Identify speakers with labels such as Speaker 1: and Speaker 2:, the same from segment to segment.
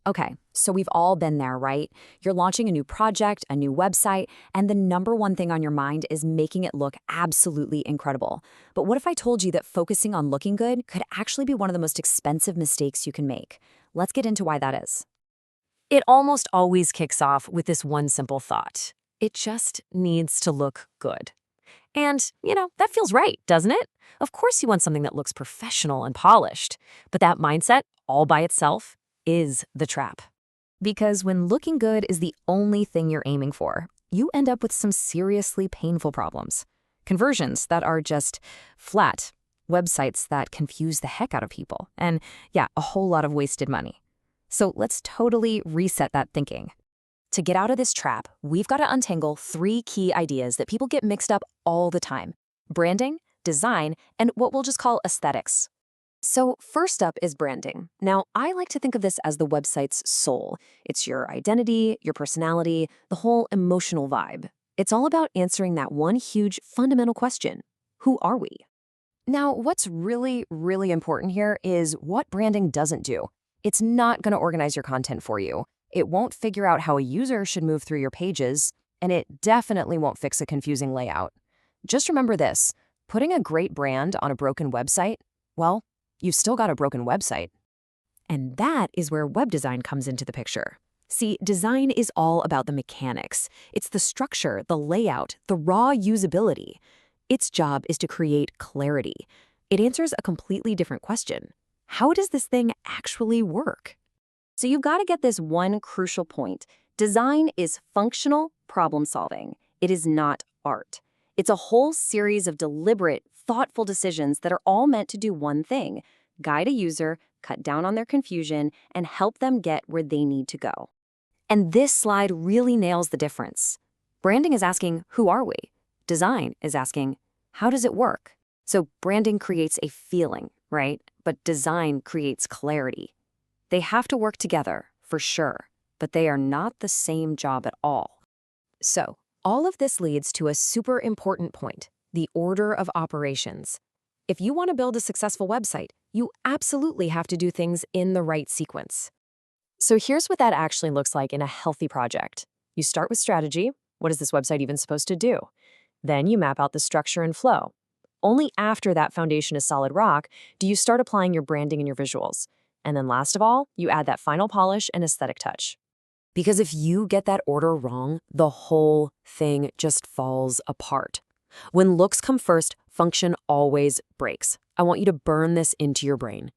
Speaker 1: Okay, so we've all been there, right? You're launching a new project, a new website, and the number one thing on your mind is making it look absolutely incredible. But what if I told you that focusing on looking good could actually be one of the most expensive mistakes you can make? Let's get into why that is.
Speaker 2: It almost always kicks off with this one simple thought. It just needs to look good. And, that feels right, doesn't it? Of course you want something that looks professional and polished, but that mindset, all by itself, is the trap.
Speaker 1: Because when looking good is the only thing you're aiming for, you end up with some seriously painful problems. Conversions that are just flat, websites that confuse the heck out of people, and yeah, a whole lot of wasted money. So let's totally reset that thinking. To get out of this trap, we've got to untangle three key ideas that people get mixed up all the time: branding, design, and what we'll just call aesthetics. So first up is branding. Now, I like to think of this as the website's soul. It's your identity, your personality, the whole emotional vibe. It's all about answering that one huge fundamental question: who are we? Now, what's really, really important here is what branding doesn't do. It's not going to organize your content for you. It won't figure out how a user should move through your pages, and it definitely won't fix a confusing layout. Just remember this: putting a great brand on a broken website, well, you've still got a broken website. And that is where web design comes into the picture. See, design is all about the mechanics. It's the structure, the layout, the raw usability. Its job is to create clarity. It answers a completely different question: how does this thing actually work? So you've got to get this one crucial point. Design is functional problem solving. It is not art. It's a whole series of deliberate, thoughtful decisions that are all meant to do one thing: guide a user, cut down on their confusion, and help them get where they need to go. And this slide really nails the difference. Branding is asking, who are we? Design is asking, how does it work? So branding creates a feeling, right? But design creates clarity. They have to work together, for sure, but they are not the same job at all. So, all of this leads to a super important point: the order of operations. If you want to build a successful website, you absolutely have to do things in the right sequence. So here's what that actually looks like in a healthy project. You start with strategy. What is this website even supposed to do? Then you map out the structure and flow. Only after that foundation is solid rock do you start applying your branding and your visuals. And then last of all, you add that final polish and aesthetic touch. Because if you get that order wrong, the whole thing just falls apart. When looks come first, function always breaks. I want you to burn this into your brain.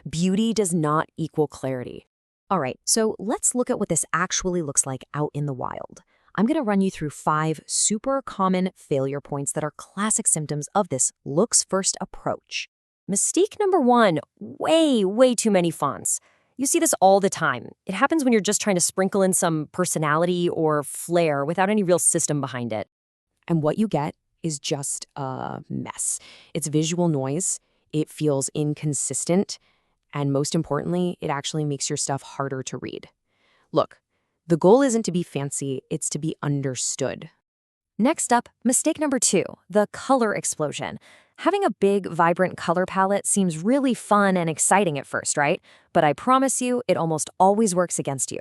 Speaker 1: Beauty does not equal clarity. All right, so let's look at what this actually looks like out in the wild. I'm going to run you through 5 super common failure points that are classic symptoms of this looks first approach. Mistake number 1, way too many fonts. You see this all the time. It happens when you're just trying to sprinkle in some personality or flair without any real system behind it. And what you get is just a mess. It's visual noise, it feels inconsistent, and most importantly, it actually makes your stuff harder to read. Look, the goal isn't to be fancy, it's to be understood. Next up, mistake number 2, the color explosion. Having a big, vibrant color palette seems really fun and exciting at first, right? But I promise you, it almost always works against you.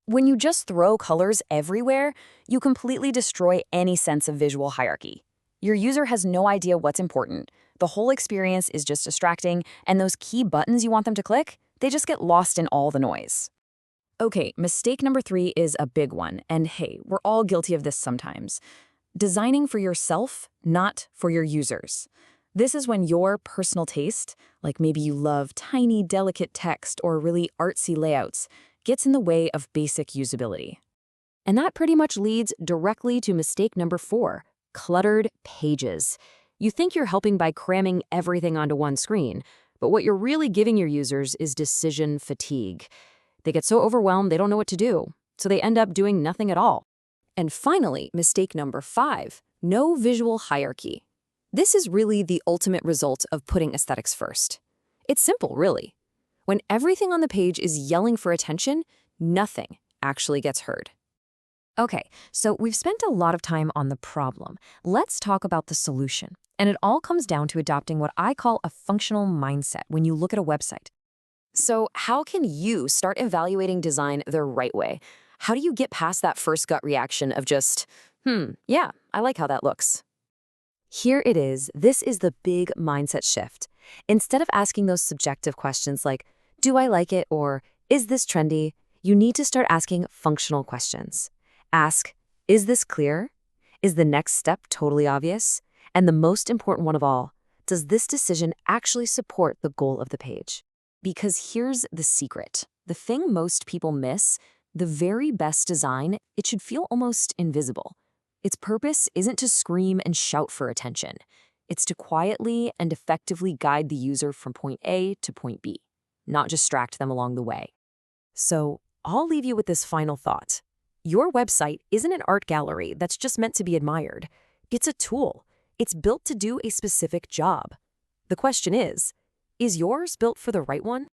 Speaker 1: When you just throw colors everywhere, you completely destroy any sense of visual hierarchy. Your user has no idea what's important. The whole experience is just distracting, and those key buttons you want them to click, they just get lost in all the noise. Okay, mistake number 3 is a big one, and hey, we're all guilty of this sometimes. Designing for yourself, not for your users. This is when your personal taste, like maybe you love tiny, delicate text or really artsy layouts, gets in the way of basic usability. And that pretty much leads directly to mistake number 4, cluttered pages. You think you're helping by cramming everything onto one screen, but what you're really giving your users is decision fatigue. They get so overwhelmed they don't know what to do, so they end up doing nothing at all. And finally, mistake number 5, no visual hierarchy. This is really the ultimate result of putting aesthetics first. It's simple, really. When everything on the page is yelling for attention, nothing actually gets heard. Okay, so we've spent a lot of time on the problem. Let's talk about the solution. And it all comes down to adopting what I call a functional mindset when you look at a website. So, how can you start evaluating design the right way? How do you get past that first gut reaction of just, yeah, I like how that looks? Here it is. This is the big mindset shift. Instead of asking those subjective questions like, do I like it or is this trendy? You need to start asking functional questions. Ask, is this clear? Is the next step totally obvious? And the most important one of all, does this decision actually support the goal of the page? Because here's the secret. The thing most people miss, the very best design, it should feel almost invisible. Its purpose isn't to scream and shout for attention. It's to quietly and effectively guide the user from point A to point B, not distract them along the way. So, I'll leave you with this final thought. Your website isn't an art gallery that's just meant to be admired. It's a tool. It's built to do a specific job. The question is yours built for the right one?